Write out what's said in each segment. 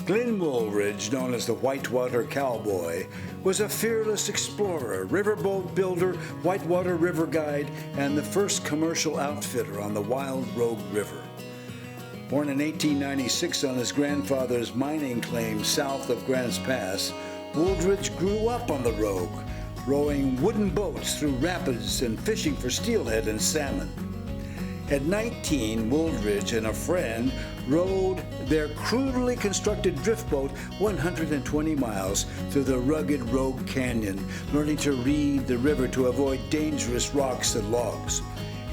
Glen Wooldridge, known as the Whitewater Cowboy, was a fearless explorer, riverboat builder, whitewater river guide, and the first commercial outfitter on the Wild Rogue River. Born in 1896 on his grandfather's mining claim south of Grants Pass, Wooldridge grew up on the Rogue, rowing wooden boats through rapids and fishing for steelhead and salmon. At 19, Wooldridge and a friend rowed their crudely constructed drift boat 120 miles through the rugged Rogue Canyon, learning to read the river to avoid dangerous rocks and logs.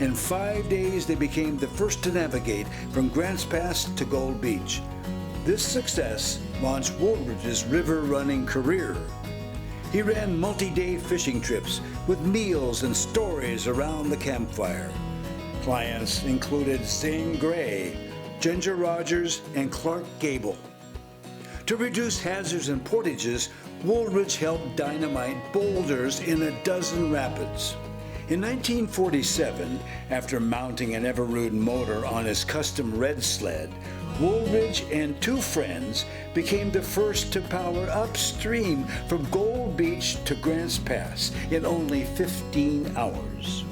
In 5 days, they became the first to navigate from Grants Pass to Gold Beach. This success launched Wooldridge's river running career. He ran multi-day fishing trips with meals and stories around the campfire. Clients included Zane Grey, Ginger Rogers, and Clark Gable. To reduce hazards and portages, Wooldridge helped dynamite boulders in a dozen rapids. In 1947, after mounting an Evinrude motor on his custom red sled, Wooldridge and two friends became the first to power upstream from Gold Beach to Grants Pass in only 15 hours.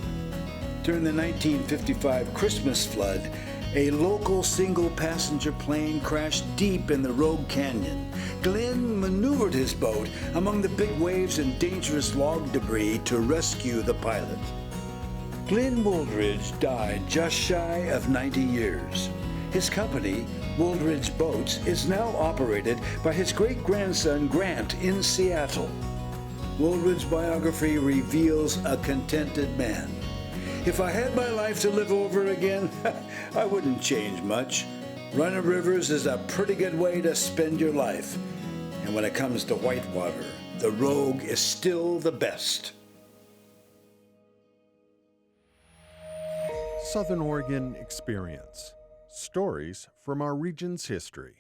During the 1955 Christmas flood, a local single-passenger plane crashed deep in the Rogue Canyon. Glen maneuvered his boat among the big waves and dangerous log debris to rescue the pilot. Glen Wooldridge died just shy of 90 years. His company, Wooldridge Boats, is now operated by his great-grandson Grant in Seattle. Wooldridge's biography reveals a contented man. If I had my life to live over again, I wouldn't change much. Running rivers is a pretty good way to spend your life. And when it comes to whitewater, the Rogue is still the best. Southern Oregon Experience. Stories from our region's history.